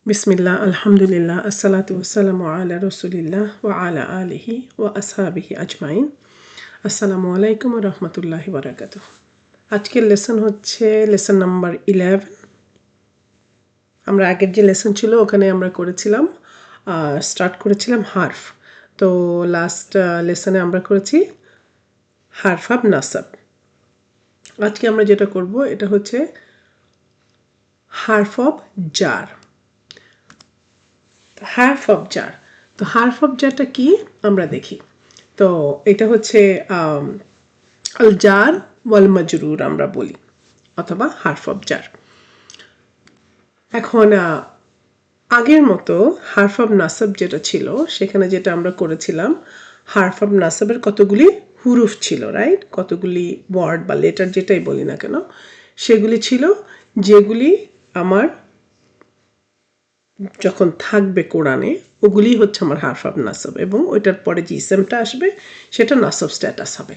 বিসমিল্লাহ আলহামদুলিল্লাহ আসসালাতু ওয়াসসালামু আলা রাসূলিল্লাহ ওয়া আলা আলিহি ওয়া আসহাবিহি আজমাইন। আসসালামু আলাইকুম ওয়া রাহমাতুল্লাহি ওয়া বারাকাতুহু। আজকের লেসন হচ্ছে লেসন নাম্বার 11। আমরা আগের যে লেসন ছিল ওখানে আমরা করেছিলাম স্টার্ট করেছিলাম হারফ। তো লাস্ট লেসনে আমরা করেছি হারফ অফ নাসাব। আজকে আমরা যেটা করব এটা হচ্ছে হারফ অফ জার। হারফ অফ জার, তো হারফ অফ জারটা কি আমরা দেখি। তো এটা হচ্ছে আল জার ওয়াল মাজরুর আমরা বলি, অথবা হারফ অফ জার। এখন আগের মতো হারফ অফ নাসাব যেটা ছিল সেখানে যেটা আমরা করেছিলাম, হারফ অফ নাসাবের কতগুলি হুরুফ ছিল, রাইট? কতগুলি ওয়ার্ড বা লেটার যেটাই বলি না কেন সেগুলি ছিল, যেগুলি আমার যখন থাকবে কোরআনে ওগুলি হচ্ছে আমার হারফ অফ নাসাব, এবং ওইটার পরে যে ইসেমটা আসবে সেটা নাসাব স্ট্যাটাস হবে।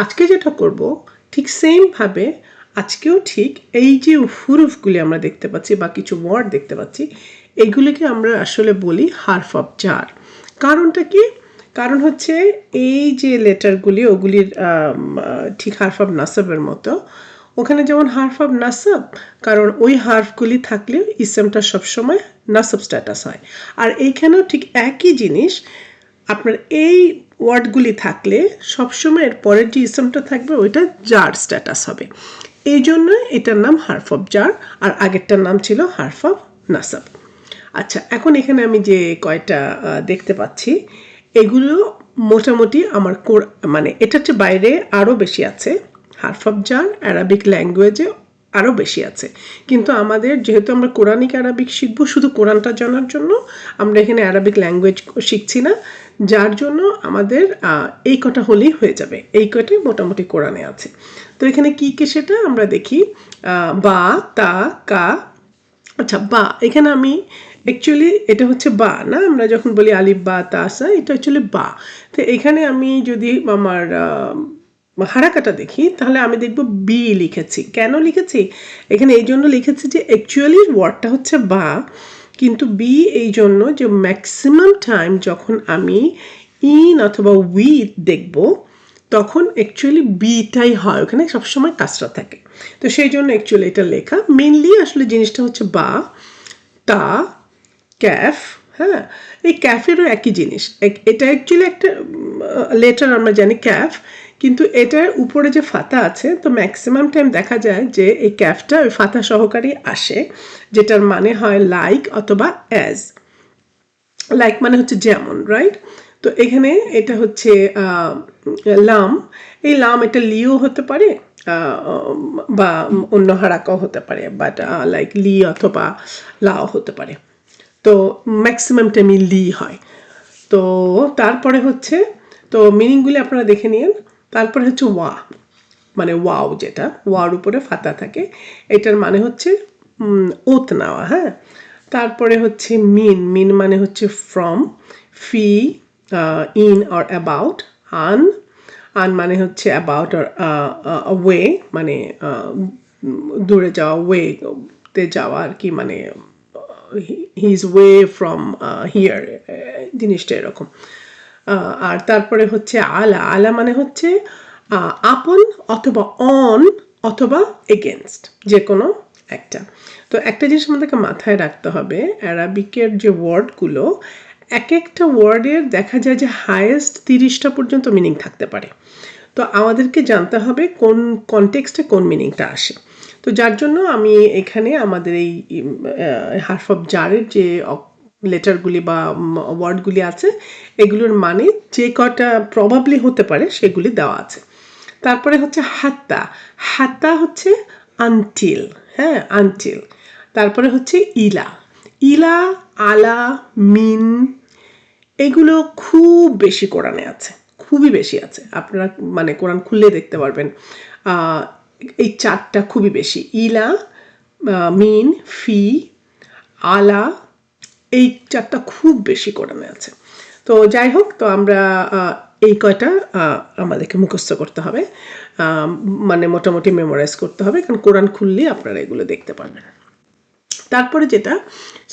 আজকে যেটা করব ঠিক সেমভাবে আজকেও ঠিক এই যে হুরুফগুলি আমরা দেখতে পাচ্ছি বা কিছু ওয়ার্ড দেখতে পাচ্ছি, এইগুলিকে আমরা আসলে বলি হারফ অফ জার। কারণটা কি? কারণ হচ্ছে এই যে লেটারগুলি ওগুলির ঠিক হারফ অফ নাসাবের মতো, ওখানে যেমন হারফ অফ নাসাব, কারণ ওই হারফগুলি থাকলে ইসেমটা সবসময় নাসাব স্ট্যাটাস হয়। আর এইখানেও ঠিক একই জিনিস, আপনার এই ওয়ার্ডগুলি থাকলে সবসময় এর পরের যে ইসেমটা থাকবে ওইটা জার স্ট্যাটাস হবে। এই জন্য এটার নাম হারফ অফ জার, আর আগেরটার নাম ছিল হারফ অফ নাসাব। আচ্ছা, এখন এখানে আমি যে কয়টা দেখতে পাচ্ছি এগুলো মোটামুটি আমার মানে এটার চেয়ে বাইরে আরও বেশি আছে। হারফ অফ জার অ্যারাবিক ল্যাঙ্গুয়েজে আরও বেশি আছে, কিন্তু আমাদের যেহেতু আমরা কোরআনিক আরবিক শিখবো শুধু কোরআনটা জানার জন্য, আমরা এখানে আরবিক ল্যাঙ্গুয়েজ শিখছি না, যার জন্য আমাদের এই কটা হলেই হয়ে যাবে। এই কটাই মোটামুটি কোরআনে আছে। তো এখানে কি কি সেটা আমরা দেখি। বা, তা, কা। আচ্ছা, বা এখানে আমি অ্যাকচুয়ালি এটা হচ্ছে বা না, আমরা যখন বলি আলিফ বা তা সা, এটা অ্যাকচুয়ালি বা। তো এখানে আমি যদি আমার হারাকাটা দেখি তাহলে আমি দেখব বি লিখেছি। কেন লিখেছি? এখানে এই জন্য লিখেছি যে অ্যাকচুয়ালি ওয়ার্ডটা হচ্ছে বা, কিন্তু বি এই জন্য যে ম্যাক্সিমাম টাইম যখন আমি ইন অথবা উইথ দেখব তখন অ্যাকচুয়ালি বিটাই হয়, ওখানে সবসময় কাজটা থাকে। তো সেই জন্য অ্যাকচুয়ালি এটা লেখা। মেনলি আসলে জিনিসটা হচ্ছে বা, তা, ক্যাফ। হ্যাঁ, এই ক্যাফেরও একই জিনিস। এটা অ্যাকচুয়ালি একটা লেটার, আমরা জানি ক্যাফ, কিন্তু এটার উপরে যে ফাতা আছে, তো ম্যাক্সিমাম টাইম দেখা যায় যে এই ক্যাফটা ওই ফাতা সহকারী আসে, যেটার মানে হয় লাইক অথবা অ্যাজ। লাইক মানে হচ্ছে যেমন, রাইট? তো এখানে এটা হচ্ছে লাম। এই লাম এটা লিও হতে পারে বা অন্য হারাকাও হতে পারে, বাট লাইক লি অথবা লাও হতে পারে। তো ম্যাক্সিমাম টাইমই লি হয়। তো তারপরে হচ্ছে, তো মিনিংগুলি আপনারা দেখে নিন। তারপরে হচ্ছে ওয়া, মানে ওয়াও, যেটা ওয়ার উপরে ফাতা থাকে, এটার মানে হচ্ছে ওত নেওয়া। হ্যাঁ, তারপরে হচ্ছে মিন। মিন মানে হচ্ছে ফ্রম, ফি, ইন অর অ্যাবাউট, আন। আন মানে হচ্ছে অ্যাবাউট অর ওয়ে, মানে দূরে যাওয়া, ওয়েতে যাওয়া আর কি, মানে he is way from here, জিনিসটা এরকম। আর তারপরে হচ্ছে আলা। আলা মানে হচ্ছে আপন অথবা অন অথবা এগেনস্ট, যে কোনো একটা। তো একটা জিনিস আমাদেরকে মাথায় রাখতে হবে, অ্যারাবিকের যে ওয়ার্ডগুলো, এক একটা ওয়ার্ডের দেখা যায় যে হায়েস্ট 30টা পর্যন্ত মিনিং থাকতে পারে। তো আমাদেরকে জানতে হবে কোন কনটেক্সটে কোন মিনিংটা আসে। তো যার জন্য আমি এখানে আমাদের এই হারফ অফ জারের যে লেটারগুলি বা ওয়ার্ডগুলি আছে, এগুলোর মানে যে কটা প্রবাবলি হতে পারে সেগুলি দেওয়া আছে। তারপরে হচ্ছে হাত্তা। হাত্তা হচ্ছে আনটিল। হ্যাঁ, আনটিল। তারপরে হচ্ছে ইলা। ইলা, আলা, মিন, এগুলো খুব বেশি কোরআনে আছে, খুবই বেশি আছে। আপনারা মানে কোরআন খুললে দেখতে পারবেন এই চারটা খুবই বেশি। ইলা, মিন, ফি, আলা, এই চারটা খুব বেশি কোরআনে আছে। তো যাই হোক, তো আমরা এই কয়টা আমাদেরকে মুখস্থ করতে হবে, মানে মোটামুটি মেমোরাইজ করতে হবে, কারণ কোরআন খুললে আপনারা এগুলো দেখতে পারবেন। তারপরে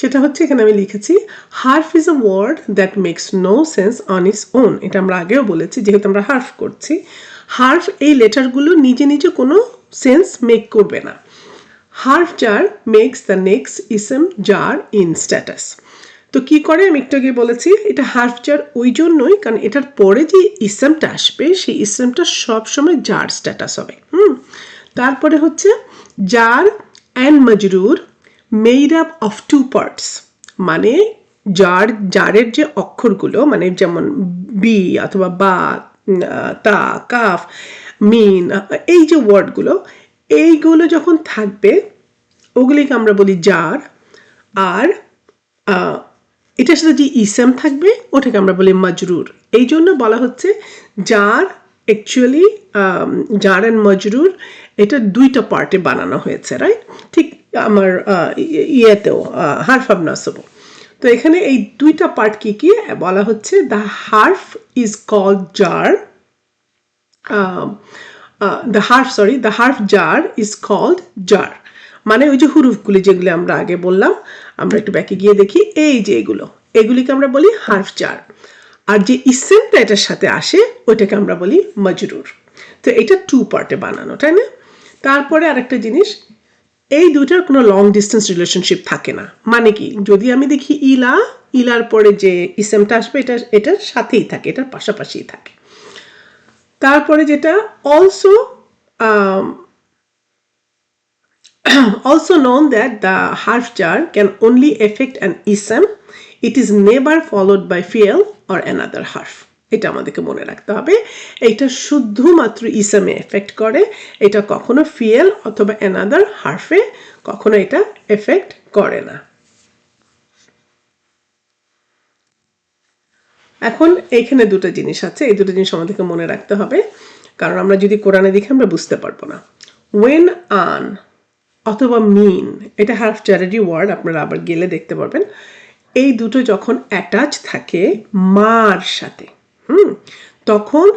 সেটা হচ্ছে এখানে আমি লিখেছি হার্ফ is a word that makes no sense on its own. এটা আমরা আগেও বলেছি, যেহেতু আমরা হার্ফ করছি, হার্ফ এই লেটারগুলো নিজে নিজে কোনো সেন্স মেক করবে না। হার্ফ জার মেক্স দ্য নেক্সট ইসম জার ইন স্ট্যাটাস। তো কি করে আমি একটু আগে বলেছি, এটা হার্ফ জার ওই জন্যই কারণ এটার পরে যে ইসমটা আসবে সেই ইসমটা সবসময় জার স্ট্যাটাস হবে। তারপরে হচ্ছে জার অ্যান্ড মাজরুর made up of two parts, মানে জারের যে অক্ষরগুলো, মানে যেমন বি অথবা বা, তা, কাফ, মিন, এই যে ওয়ার্ডগুলো, এইগুলো যখন থাকবে ওগুলিকে আমরা বলি জার। আর এটার সাথে যে ইসম থাকবে ওটাকে আমরা বলি মাজরুর। এই জন্য বলা হচ্ছে জার অ্যাকচুয়ালি জার অ্যান্ড মাজরুর এটা দুইটা পার্টে বানানো হয়েছে, রাইট? ঠিক আমার ইয়েতেও হার্ফ অফ নাসব। তো এখানে এই দুইটা পার্ট কি কি বলা হচ্ছে, দ্য হার্ফ ইজ কল্ড জার, দ্য হার্ফ জার ইজ কল্ড জার, মানে ওই যে হুরুফগুলি যেগুলি আমরা আগে বললাম, আমরা একটু ব্যাকে গিয়ে দেখি, এই যে এগুলিকে আমরা বলি হার্ফ জার। আর যে ইসেমটা এটার সাথে আসে ওইটাকে আমরা বলি মাজরুর। তো এটা টু পার্টে বানানো, তাই না? তারপরে আরেকটা জিনিস, এই দুইটার কোনো লং ডিস্টেন্স রিলেশনশিপ থাকে না। মানে কি, যদি আমি দেখি ইলার পরে যে ইসেমটা আসবে এটার সাথেই থাকে, এটার পাশাপাশিই থাকে। তারপরে যেটা also known that the harf jar can only affect an ism, it is never followed by fi'l or another harf. এটা আমাদেরকে মনে রাখতে হবে, এটা শুধুমাত্র ইসমে এফেক্ট করে, এটা কখনো ফিএল অথবা অ্যানাদার হার্ফে কখনো এটা এফেক্ট করে না। এখন এইখানে দুটো জিনিস আছে, এই দুটো জিনিস আমাদেরকে মনে রাখতে হবে, কারণ আমরা যদি কোরআনে দেখি আমরা বুঝতে পারবো না। ওয়েন আন অথবা মিন, এটা হার্ফ জারেরই ওয়ার্ড, আপনারা আবার গেলে দেখতে পারবেন। এই দুটো যখন অ্যাটাচ থাকে মার সাথে, তখন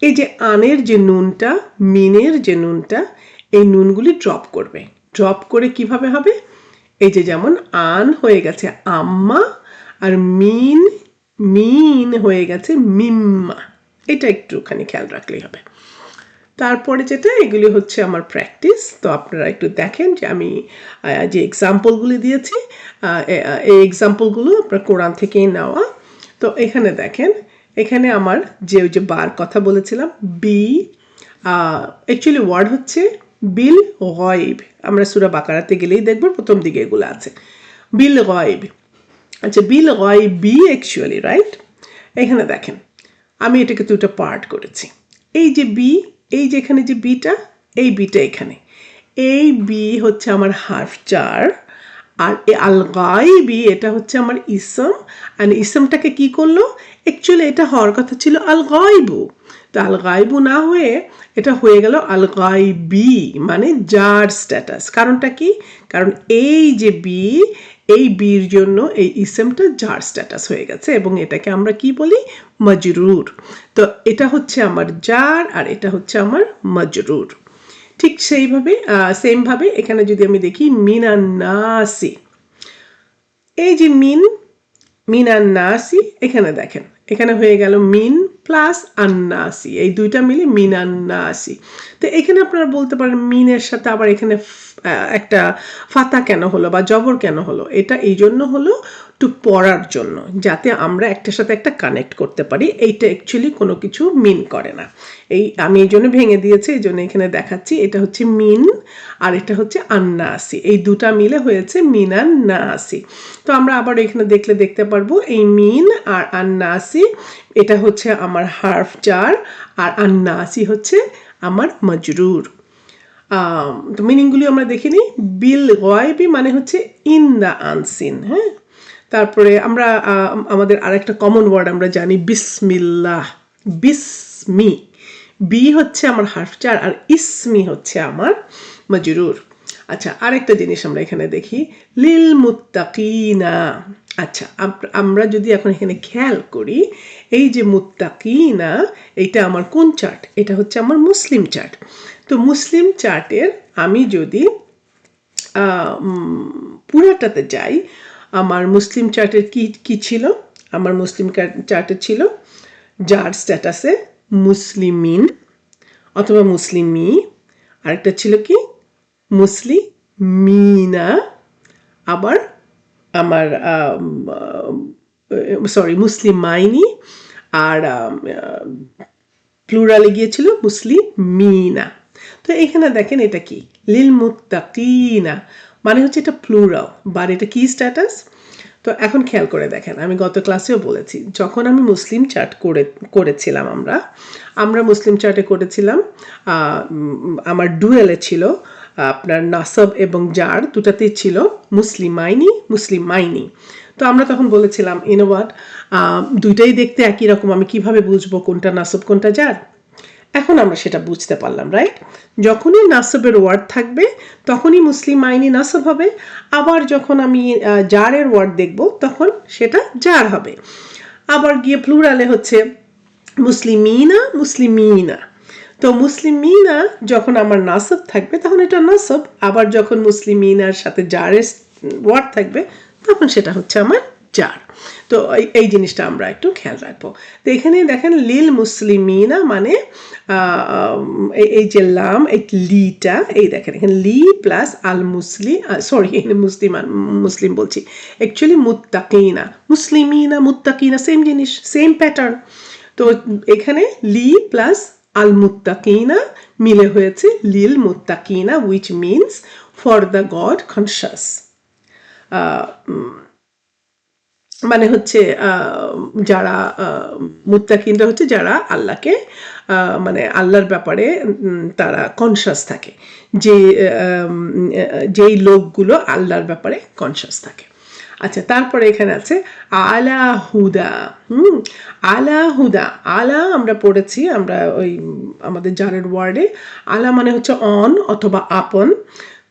এই যে আনের যে নুনটা, মিনের যে নুনটা, এই নুনগুলি ড্রপ করে কিভাবে হবে, এই যে যেমন আন হয়ে গেছে আম্মা আর মিন হয়ে গেছে মিম্মা, এটা একটুখানি খেয়াল রাখলেই হবে। তারপরে এগুলি হচ্ছে আমার প্র্যাকটিস। তো আপনারা একটু দেখেন যে আমি যে এক্সাম্পলগুলি দিয়েছি, এই এক্সাম্পলগুলো আপনার কোরআন থেকেই নেওয়া। তো এখানে দেখেন, এখানে আমার যে ওই যে বার কথা বলেছিলাম, বি অ্যাকচুয়ালি ওয়ার্ড হচ্ছে বিল গয়ব। আমরা সূরা বাকারাতে গেলেই দেখব প্রথম দিকে এগুলো আছে, বিল গয়ব। আচ্ছা, বিল গয়বি অ্যাকচুয়ালি, রাইট? এখানে দেখেন আমি এটাকে দুটো পার্ট করেছি। এই যে বি, এই যে এখানে যে বিটা, এই বিটা এখানে, এই বি হচ্ছে আমার হার্ফ জার, আর আল গায়বি এটা হচ্ছে আমার ইসম। আর ইসমটাকে কি করলো, অ্যাকচুয়ালি এটা হওয়ার কথা ছিল আল গায়বু, তো আল গায়বু না হয়ে এটা হয়ে গেল আল গায়বি, মানে জার স্ট্যাটাস। কারণটা কি, কারণ এই যে বি, এই বির জন্য এই ইসমটা জার স্ট্যাটাস হয়ে গেছে, এবং এটাকে আমরা কি বলি, মাজরুর। তো এটা হচ্ছে আমার জার আর এটা হচ্ছে আমার মাজরুর। ঠিক সেমভাবে এখানে যদি আমি দেখি মিনান্নাসি, এই যে মিনান্নাসি, এখানে দেখেন এখানে হয়ে গেল মিন প্লাস আন্নাসি, এই দুইটা মিলে মিনান্নাসি। তো এখানে আপনারা বলতে পারেন মিনের সাথে আবার এখানে একটা ফাতা কেন হলো বা জবর কেন হলো, এটা এই জন্য হলো একটু পড়ার জন্য, যাতে আমরা একটার সাথে একটা কানেক্ট করতে পারি। এইটা অ্যাকচুয়ালি কোনো কিছু মিন করে না, আমি এই জন্য ভেঙে দিয়েছি, এই জন্য এখানে দেখাচ্ছি। এটা হচ্ছে মিন আর এটা হচ্ছে আন্নাসি, এই দুটা মিলে হয়েছে মিনান্নাসি। তো আমরা আবার এখানে দেখতে পারবো এই মিন আর আন্নাসি, এটা হচ্ছে আমার হার্ফ জার আর আন্নাসি হচ্ছে আমার মাজরুর। তো মিনিংগুলি আমরা দেখে নিই। বিল গয়বি মানে হচ্ছে ইন দ্য আনসিন, হ্যাঁ। তারপরে আমরা আমাদের আরেকটা কমন ওয়ার্ড আমরা জানি, বিসমিল্লাহ, বিসমি, বি হচ্ছে আমার হার্ফ জার আর ইসমি হচ্ছে আমার মাজরুর। আচ্ছা, আরেকটা জিনিস আমরা এখানে দেখি, লিল মুত্তাকিনা। আচ্ছা, আমরা যদি এখন এখানে খেয়াল করি, এই যে মুত্তাকিনা, এইটা আমার কোন চার্ট, এটা হচ্ছে আমার মুসলিম চার্ট। তো মুসলিম চার্টের আমি যদি পুরাটাতে যাই, আমার মুসলিম চার্টের কি ছিল? আমার মুসলিম চার্টে ছিল যার স্ট্যাটাসে মুসলিমিন অথবা মুসলিমি, আরেকটা ছিল কি মুসলিমিনা, আবার আমার মুসলিমাইনি, আর প্লুরালে গিয়েছিল মুসলিমিনা। তো এখানে দেখেন এটা কি লিল মুত্তাকিনা, মানে হচ্ছে এটা প্লুরাল, বাট এটা কি স্ট্যাটাস? তো এখন খেয়াল করে দেখেন, আমি গত ক্লাসেও বলেছি, যখন আমি মুসলিম চার্ট করেছিলাম আমরা মুসলিম চার্টে করেছিলাম, আমার ডুয়েলে ছিল আপনার নাসব এবং জার দুটাতেই ছিল মুসলিমাইনি। তো আমরা তখন বলেছিলাম ইনোভাট দুইটাই দেখতে একই রকম, আমি কিভাবে বুঝবো কোনটা নাসব কোনটা জার? এখন আমরা সেটা বুঝতে পারলাম, রাইট? যখনই নাসবের ওয়ার্ড থাকবে তখনই মুসলিমাইনি নাসব হবে, আবার যখন আমি জারের ওয়ার্ড দেখব তখন সেটা জার হবে। আবার গিয়ে প্লুরালে হচ্ছে মুসলিমিনা। তো মুসলিমিনা যখন আমার নাসব থাকবে তখন এটা নাসব, আবার যখন মুসলিমিনার সাথে জারের ওয়ার্ড থাকবে তখন সেটা হচ্ছে আমার জার। তো এই জিনিসটা আমরা একটু খেয়াল রাখবো। তো এখানে দেখেন লিল মুসলিমিনা মানে এই যে লাম, এই লিটা, এই দেখেন এখানে লি প্লাস আল মুসলিম বলছি, অ্যাকচুয়ালি মুত্তাকিনা, মুসলিমিনা মুত্তাকিনা সেম জিনিস, সেম প্যাটার্ন। তো এখানে লি প্লাস আল মুত্তাকিনা মিলে হয়েছে লিল মুত্তাকিনা, which means for the God conscious. মানে হচ্ছে যারা মুত্তাকিনরা হচ্ছে যারা আল্লাহকে মানে আল্লাহর ব্যাপারে তারা কনশাস থাকে, যেই লোকগুলো আল্লাহর ব্যাপারে কনশাস থাকে। আচ্ছা, তারপরে এখানে আছে আলা হুদা। আলা হুদা, আলা আমরা পড়েছি, আমরা ওই আমাদের জারের ওয়ার্ডে আলা মানে হচ্ছে অন অথবা আপন।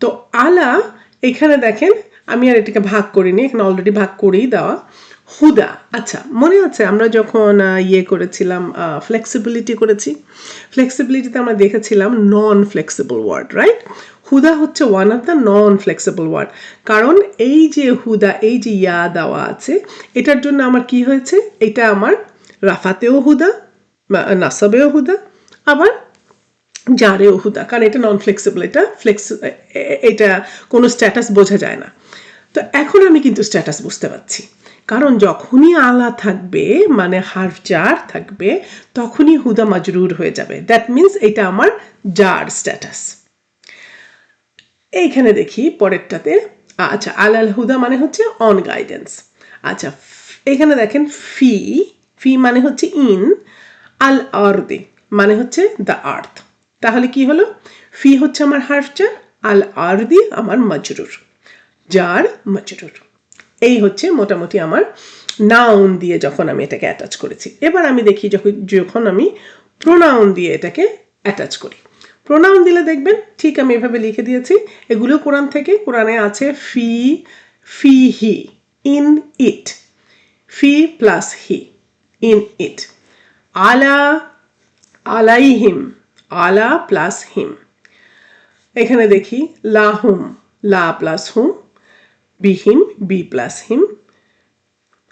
তো আলা এখানে দেখেন আমি আর এটাকে ভাগ করিনি, এখানে অলরেডি ভাগ করেই দেওয়া। হুদা, আচ্ছা মনে আছে আমরা যখন করেছিলাম ফ্লেক্সিবিলিটি করেছি, ফ্লেক্সিবিলিটিতে আমরা দেখেছিলাম নন ফ্লেক্সিবল ওয়ার্ড, রাইট? হুদা হচ্ছে one of the non flexible word, কারণ এই যে হুদা, এই যে ইয়া দেওয়া আছে, এটার জন্য আমার কি হয়েছে, এটা আমার রাফাতেও হুদা, নাসাবেও হুদা, আবার জারেও হুদা, কারণ এটা নন ফ্লেক্সিবল, এটা কোনো স্ট্যাটাস বোঝা যায় না। তো এখন আমি কিন্তু স্ট্যাটাস বুঝতে পারছি, কারণ যখনই আলা থাকবে মানে হার্ফ জার থাকবে তখনই হুদা মাজরুর হয়ে যাবে, দ্যাট মিনস এটা আমার জার স্ট্যাটাস। এইখানে দেখি পরেরটাতে, আচ্ছা আলাল হুদা মানে হচ্ছে অন গাইডেন্স। আচ্ছা এখানে দেখেন ফি মানে হচ্ছে ইন, আল আরদি মানে হচ্ছে দ্য আর্থ। তাহলে কি হলো, ফি হচ্ছে আমার হার্ফ জার, আল আরদি আমার মাজরুর, জার মাজরুর। এই হচ্ছে মোটামুটি আমার নাউন দিয়ে যখন আমি এটাকে অ্যাটাচ করেছি। এবার আমি দেখি যখন আমি প্রোনাউন দিয়ে এটাকে অ্যাটাচ করি। প্রোনাউন দিলে দেখবেন ঠিক আমি এভাবে লিখে দিয়েছি, এগুলো কোরআন থেকে, কোরআনে আছে ফি হি, ইন ইট, ফি প্লাস হি, ইন ইট। আলা আলাইহিম, আলা প্লাস হিম। এখানে দেখি লাহুম, লা প্লাস হুম, বিহিম, বি প্লাস হিম,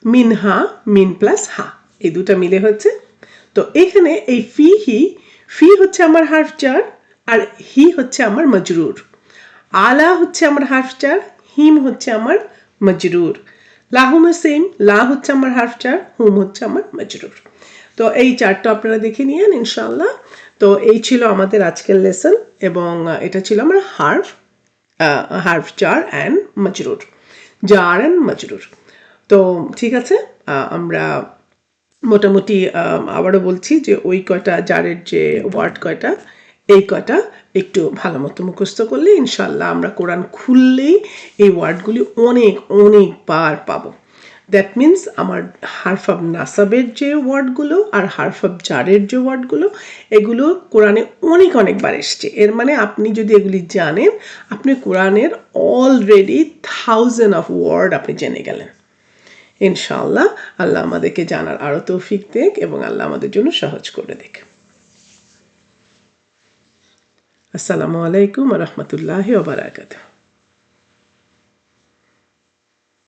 মিনহা, মিন প্লাস হা, এই দুটা মিলে হচ্ছে। তো এখানে এই ফি হচ্ছে আমার হার্ফ জার, আর হি হচ্ছে আমার মজরুর। আলা হচ্ছে আমার হার্ফ জার, হিম হচ্ছে আমার মজরুর। লাহুমে সেম, লা হচ্ছে আমার হার্ফ জার, হুম হচ্ছে আমার মজরুর। তো এই চারটা আপনারা দেখে নিয়েন ইনশাআল্লাহ। তো এই ছিল আমাদের আজকের লেসন, এবং এটা ছিল আমার হার্ফ জার অ্যান্ড মজরুর, জার অ্যান্ড মজরুর। তো ঠিক আছে, আমরা মোটামুটি আবারও বলছি যে ওই কয়টা জারের যে ওয়ার্ড কয়টা, এই কয়টা একটু ভালো মতো মুখস্থ করলে ইনশাল্লাহ আমরা কোরআন খুললেই এই ওয়ার্ডগুলি অনেকবার পাবো। দ্যাট মিনস আমার হার্ফ অফ নাসাবের যে ওয়ার্ডগুলো আর হার্ফ অফ জারের যে ওয়ার্ডগুলো, এগুলো কোরআনে অনেকবার এসছে। এর মানে আপনি যদি এগুলি জানেন, আপনি কোরআনের অলরেডি 1000 অফ ওয়ার্ড আপনি জেনে গেলেন ইনশাআল্লাহ। আল্লাহ আমাদেরকে জানার আরো তৌফিক দেখ, এবং আল্লাহ আমাদের জন্য সহজ করে দেখ। আসসালামু আলাইকুম ওয়া রাহমাতুল্লাহি ওয়া বারাকাতুহু।